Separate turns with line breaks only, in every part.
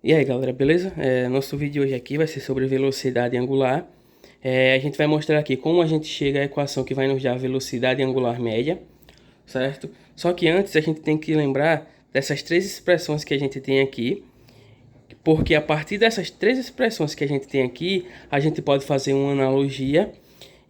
E aí galera, beleza? Nosso vídeo hoje aqui vai ser sobre velocidade angular. A gente vai mostrar aqui como a gente chega à equação que vai nos dar a velocidade angular média, certo? Só que antes a gente tem que lembrar dessas três expressões que a gente tem aqui, porque a partir dessas três expressões que a gente tem aqui, a gente pode fazer uma analogia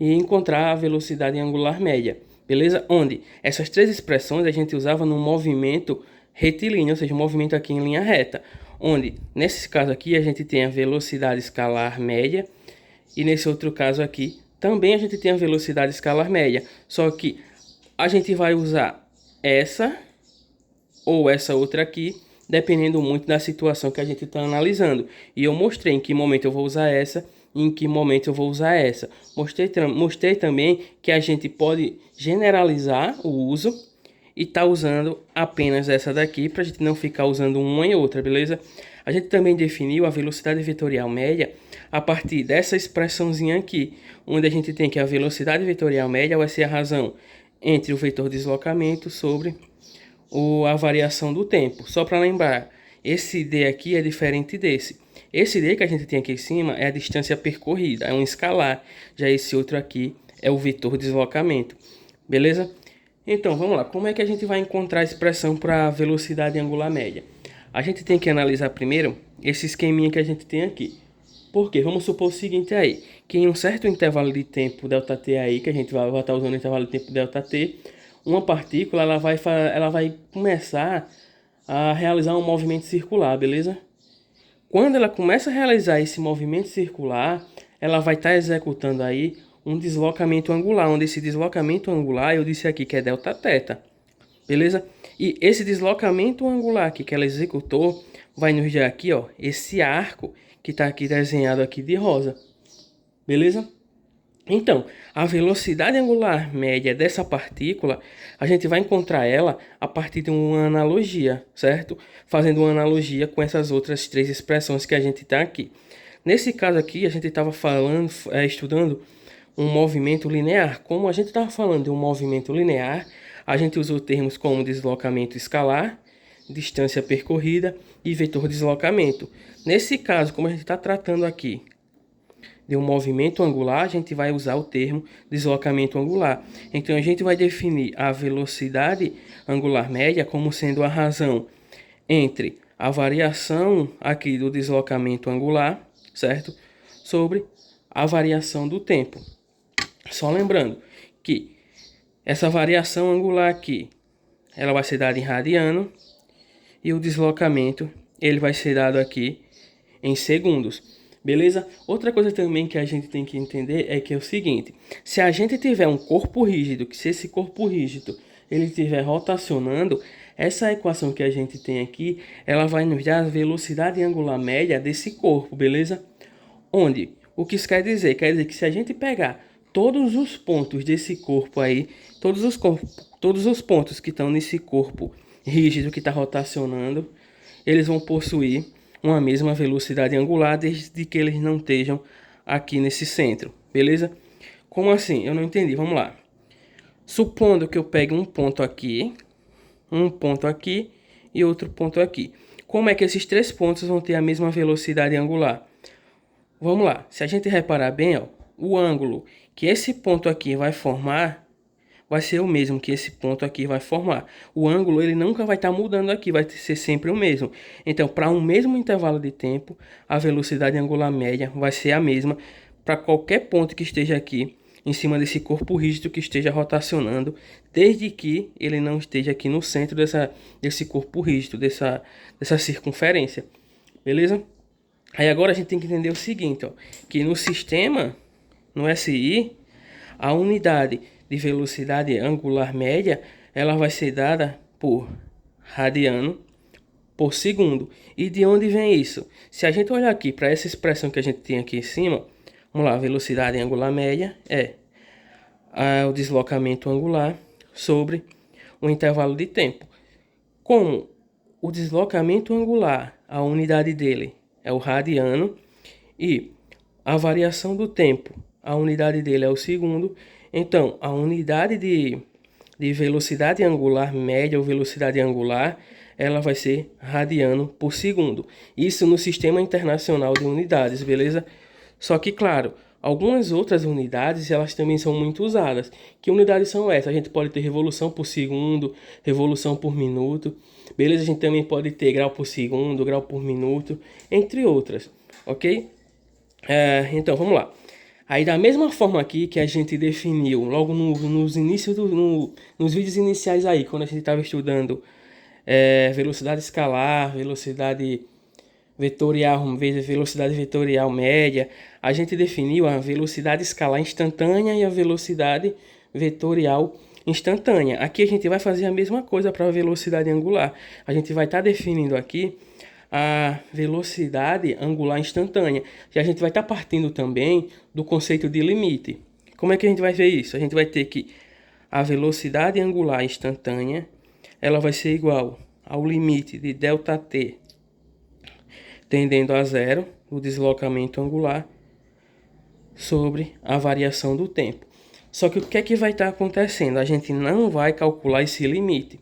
e encontrar a velocidade angular média, beleza? Onde essas três expressões a gente usava no movimento retilíneo, ou seja, um movimento aqui em linha reta, onde nesse caso aqui a gente tem a velocidade escalar média e nesse outro caso aqui também a gente tem a velocidade escalar média, só que a gente vai usar essa ou essa outra aqui, dependendo muito da situação que a gente está analisando. E eu mostrei em que momento eu vou usar essa e em que momento eu vou usar essa. Mostrei também que a gente pode generalizar o uso e tá usando apenas essa daqui para a gente não ficar usando uma e outra, beleza? A gente também definiu a velocidade vetorial média a partir dessa expressãozinha aqui, onde a gente tem que a velocidade vetorial média vai ser a razão entre o vetor deslocamento sobre a variação do tempo. Só para lembrar, esse D aqui é diferente desse. Esse D que a gente tem aqui em cima é a distância percorrida, é um escalar. Já esse outro aqui é o vetor deslocamento. Beleza? Então, vamos lá. Como é que a gente vai encontrar a expressão para a velocidade angular média? A gente tem que analisar primeiro esse esqueminha que a gente tem aqui. Por quê? Vamos supor o seguinte aí, que em um certo intervalo de tempo ΔT aí, que a gente vai estar usando o intervalo de tempo ΔT, uma partícula ela vai começar a realizar um movimento circular, beleza? Quando ela começa a realizar esse movimento circular, ela vai estar executando aí um deslocamento angular, onde esse deslocamento angular eu disse aqui que é Δθ, beleza? E esse deslocamento angular aqui que ela executou vai nos dar aqui, ó, esse arco que está aqui desenhado aqui de rosa, beleza? Então, a velocidade angular média dessa partícula, a gente vai encontrar ela a partir de uma analogia, certo? Fazendo uma analogia com essas outras três expressões que a gente está aqui. Nesse caso aqui, a gente estava estudando um movimento linear. Como a gente estava falando de um movimento linear, a gente usou termos como deslocamento escalar, distância percorrida e vetor deslocamento. Nesse caso, como a gente está tratando aqui de um movimento angular, a gente vai usar o termo deslocamento angular. Então a gente vai definir a velocidade angular média como sendo a razão entre a variação aqui do deslocamento angular, certo? Sobre a variação do tempo. Só lembrando que essa variação angular aqui, ela vai ser dada em radiano e o deslocamento ele vai ser dado aqui em segundos. Beleza? Outra coisa também que a gente tem que entender é que é o seguinte, se a gente tiver um corpo rígido, que se esse corpo rígido ele estiver rotacionando, essa equação que a gente tem aqui, ela vai nos dar a velocidade angular média desse corpo, beleza? Onde? O que isso quer dizer? Quer dizer que se a gente pegar todos os pontos desse corpo aí, todos os pontos que estão nesse corpo rígido que está rotacionando, eles vão possuir uma mesma velocidade angular desde que eles não estejam aqui nesse centro, beleza? Como assim? Eu não entendi, vamos lá. Supondo que eu pegue um ponto aqui e outro ponto aqui. Como é que esses três pontos vão ter a mesma velocidade angular? Vamos lá, se a gente reparar bem, ó, o ângulo que esse ponto aqui vai formar vai ser o mesmo que esse ponto aqui vai formar. O ângulo ele nunca vai estar mudando aqui, vai ser sempre o mesmo. Então, para um mesmo intervalo de tempo, a velocidade angular média vai ser a mesma para qualquer ponto que esteja aqui em cima desse corpo rígido que esteja rotacionando, desde que ele não esteja aqui no centro desse corpo rígido, dessa circunferência. Beleza? Aí agora a gente tem que entender o seguinte, ó, que no sistema, no SI, a unidade de velocidade angular média, ela vai ser dada por radiano por segundo. E de onde vem isso? Se a gente olhar aqui para essa expressão que a gente tem aqui em cima, vamos lá, velocidade angular média é o deslocamento angular sobre o intervalo de tempo. Como o deslocamento angular, a unidade dele é o radiano e a variação do tempo, a unidade dele é o segundo, então a unidade de velocidade angular média ou velocidade angular, ela vai ser radiano por segundo. Isso no Sistema Internacional de Unidades, beleza? Só que, claro, algumas outras unidades, elas também são muito usadas. Que unidades são essas? A gente pode ter revolução por segundo, revolução por minuto, beleza? A gente também pode ter grau por segundo, grau por minuto, entre outras, ok? Então, vamos lá. Aí, da mesma forma aqui que a gente definiu logo nos inícios nos vídeos iniciais aí, quando a gente estava estudando velocidade escalar, velocidade vetorial média, a gente definiu a velocidade escalar instantânea e a velocidade vetorial instantânea. Aqui a gente vai fazer a mesma coisa para a velocidade angular. A gente vai estar definindo aqui a velocidade angular instantânea. E a gente vai estar partindo também do conceito de limite. Como é que a gente vai ver isso? A gente vai ter que a velocidade angular instantânea, ela vai ser igual ao limite de ΔT tendendo a zero, o deslocamento angular, sobre a variação do tempo. Só que o que é que vai estar acontecendo? A gente não vai calcular esse limite.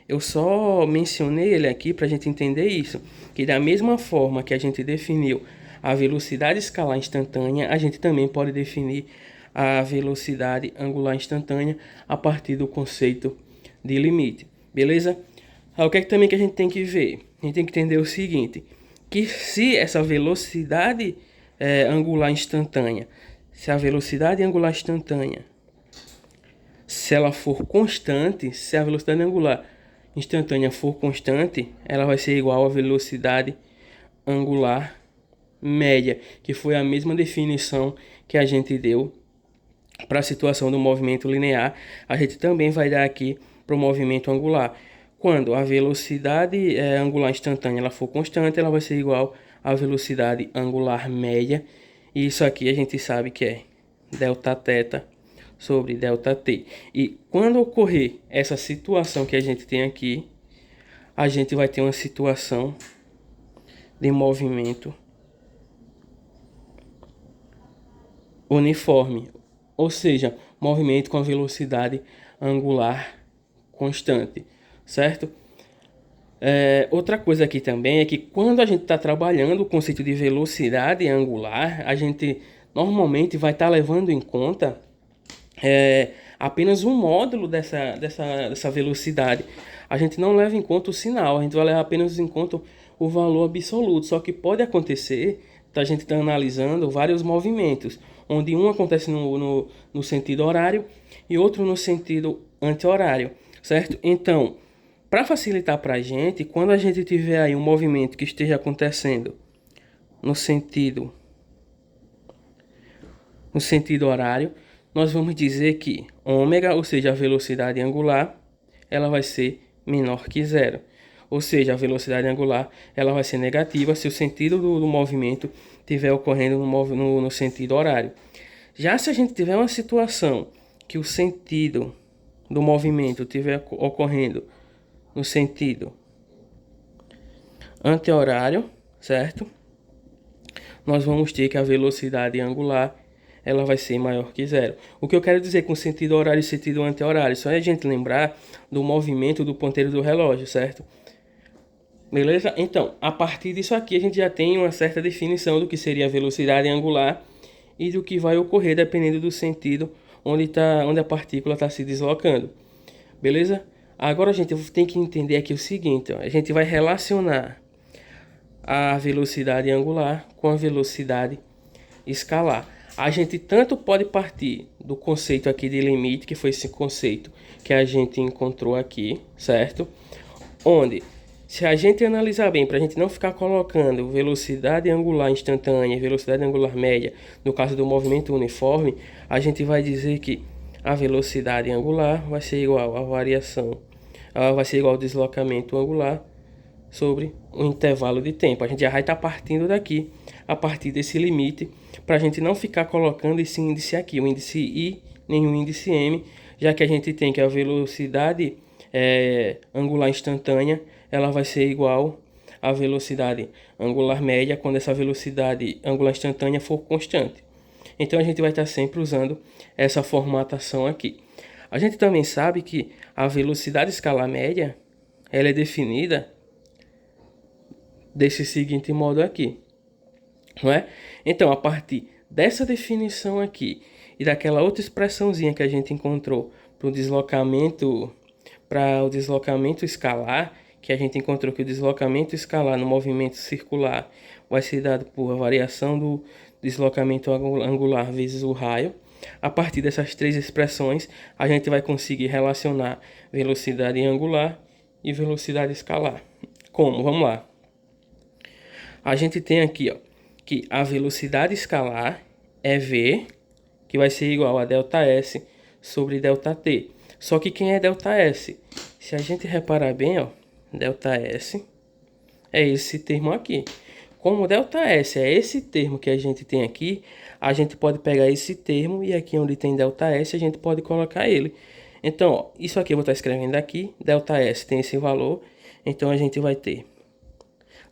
Eu só mencionei ele aqui para a gente entender isso, que da mesma forma que a gente definiu a velocidade escalar instantânea, a gente também pode definir a velocidade angular instantânea a partir do conceito de limite, beleza? O que é que também que a gente tem que ver? A gente tem que entender o seguinte, que se essa velocidade angular instantânea, se a velocidade angular instantânea, se ela for constante, se a velocidade angular instantânea for constante, ela vai ser igual à velocidade angular média, que foi a mesma definição que a gente deu para a situação do movimento linear, a gente também vai dar aqui para o movimento angular. Quando a velocidade angular instantânea ela for constante, ela vai ser igual à velocidade angular média. E isso aqui a gente sabe que é Δθ sobre ΔT. E quando ocorrer essa situação que a gente tem aqui, a gente vai ter uma situação de movimento uniforme, ou seja, movimento com a velocidade angular constante, certo? Outra coisa aqui também é que quando a gente está trabalhando o conceito de velocidade angular, a gente normalmente vai estar levando em conta apenas um módulo dessa velocidade. A gente não leva em conta o sinal, a gente vai levar apenas em conta o valor absoluto. Só que pode acontecer, a gente está analisando vários movimentos, onde um acontece no sentido horário e outro no sentido anti-horário, certo? Então, para facilitar para a gente, quando a gente tiver aí um movimento que esteja acontecendo no sentido horário, nós vamos dizer que ômega, ou seja, a velocidade angular, ela vai ser menor que zero. Ou seja, a velocidade angular ela vai ser negativa se o sentido do movimento estiver ocorrendo no sentido horário. Já se a gente tiver uma situação que o sentido do movimento estiver ocorrendo no sentido anti-horário, certo? Nós vamos ter que a velocidade angular ela vai ser maior que zero. O que eu quero dizer com sentido horário e sentido anti-horário? Só é a gente lembrar do movimento do ponteiro do relógio, certo? Beleza? Então, a partir disso aqui a gente já tem uma certa definição do que seria a velocidade angular e do que vai ocorrer dependendo do sentido onde a partícula está se deslocando. Beleza? Agora a gente tem que entender aqui o seguinte, ó, a gente vai relacionar a velocidade angular com a velocidade escalar. A gente tanto pode partir do conceito aqui de limite, que foi esse conceito que a gente encontrou aqui, certo? Onde, se a gente analisar bem, para a gente não ficar colocando velocidade angular instantânea e velocidade angular média, no caso do movimento uniforme, a gente vai dizer que a velocidade angular vai ser igual à variação, vai ser igual ao deslocamento angular sobre o intervalo de tempo. A gente já vai estar partindo daqui, a partir desse limite, para a gente não ficar colocando esse índice aqui, o índice I, nem o índice M, já que a gente tem que a velocidade angular instantânea, ela vai ser igual à velocidade angular média, quando essa velocidade angular instantânea for constante. Então a gente vai estar sempre usando essa formatação aqui. A gente também sabe que a velocidade escalar média, ela é definida desse seguinte modo aqui, não é? Então, a partir dessa definição aqui e daquela outra expressãozinha que a gente encontrou para o deslocamento escalar, que a gente encontrou que o deslocamento escalar no movimento circular vai ser dado por a variação do deslocamento angular vezes o raio. A partir dessas três expressões, a gente vai conseguir relacionar velocidade angular e velocidade escalar. Como? Vamos lá. A gente tem aqui, ó, que a velocidade escalar é v, que vai ser igual a ΔS sobre ΔT. Só que quem é ΔS? Se a gente reparar bem, ó, ΔS é esse termo aqui. Como ΔS é esse termo que a gente tem aqui, a gente pode pegar esse termo e aqui onde tem ΔS a gente pode colocar ele. Então, ó, isso aqui eu vou estar escrevendo aqui, ΔS tem esse valor, então a gente vai ter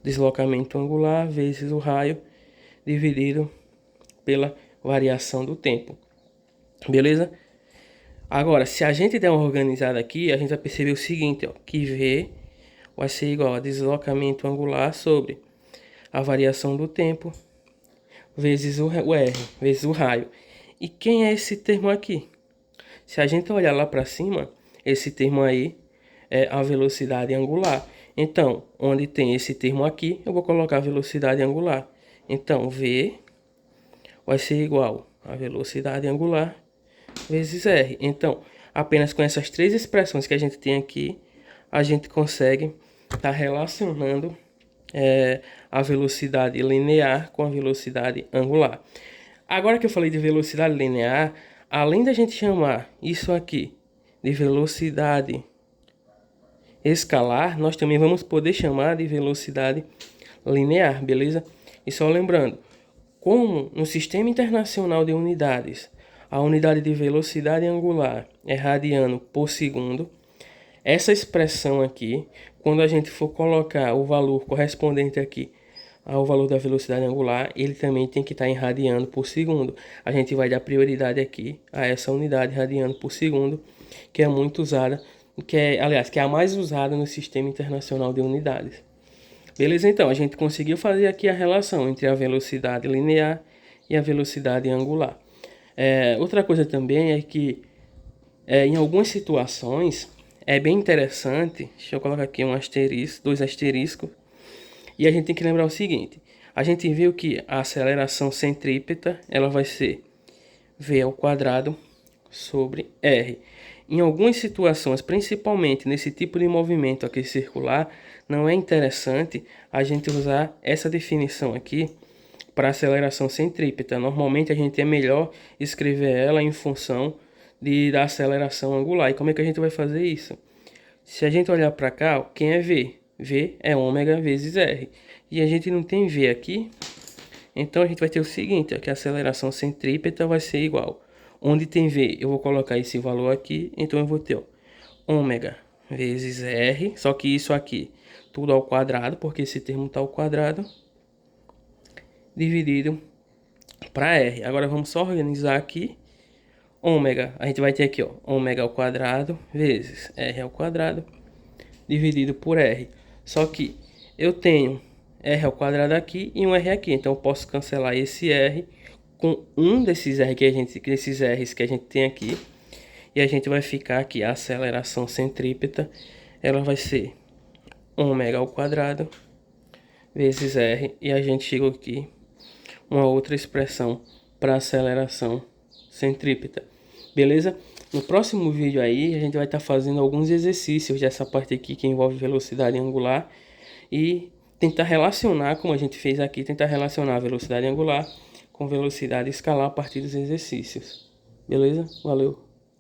deslocamento angular vezes o raio dividido pela variação do tempo. Beleza? Agora, se a gente der uma organizada aqui, a gente vai perceber o seguinte, ó, que V vai ser igual a deslocamento angular sobre a variação do tempo vezes o R, vezes o raio. E quem é esse termo aqui? Se a gente olhar lá para cima, esse termo aí é a velocidade angular. Então, onde tem esse termo aqui, eu vou colocar a velocidade angular. Então, V vai ser igual a velocidade angular vezes R. Então, apenas com essas três expressões que a gente tem aqui, a gente consegue estar relacionando a velocidade linear com a velocidade angular. Agora que eu falei de velocidade linear, além da gente chamar isso aqui de velocidade escalar, nós também vamos poder chamar de velocidade linear, beleza? E só lembrando, como no Sistema Internacional de Unidades, a unidade de velocidade angular é radiano por segundo, essa expressão aqui, quando a gente for colocar o valor correspondente aqui ao valor da velocidade angular, ele também tem que estar em radiano por segundo. A gente vai dar prioridade aqui a essa unidade radiano por segundo, que é muito usada, que é a mais usada no Sistema Internacional de Unidades. Beleza? Então, a gente conseguiu fazer aqui a relação entre a velocidade linear e a velocidade angular. Outra coisa também é que em algumas situações é bem interessante, deixa eu colocar aqui um asterisco, dois asteriscos, e a gente tem que lembrar o seguinte, a gente viu que a aceleração centrípeta ela vai ser v ao quadrado sobre r. Em algumas situações, principalmente nesse tipo de movimento aqui circular, não é interessante a gente usar essa definição aqui para aceleração centrípeta. Normalmente a gente é melhor escrever ela em função da aceleração angular. E como é que a gente vai fazer isso? Se a gente olhar para cá, quem é V? V é ômega vezes R. E a gente não tem V aqui, então a gente vai ter o seguinte, ó, que a aceleração centrípeta vai ser igual. Onde tem V, eu vou colocar esse valor aqui, então eu vou ter ó, ômega vezes R, só que isso aqui, tudo ao quadrado, porque esse termo está ao quadrado, dividido para R. Agora vamos só organizar aqui. Ômega, a gente vai ter aqui, ó, ômega ao quadrado vezes R ao quadrado dividido por R. Só que eu tenho R ao quadrado aqui e um R aqui, então eu posso cancelar esse R com um desses R desses R's que a gente tem aqui. E a gente vai ficar aqui, a aceleração centrípeta, ela vai ser ômega ao quadrado vezes R. E a gente chegou aqui uma outra expressão para aceleração centrípeta, beleza? No próximo vídeo aí a gente vai estar fazendo alguns exercícios dessa parte aqui que envolve velocidade angular e tentar relacionar, como a gente fez aqui, tentar relacionar a velocidade angular com velocidade escalar a partir dos exercícios, beleza? Valeu!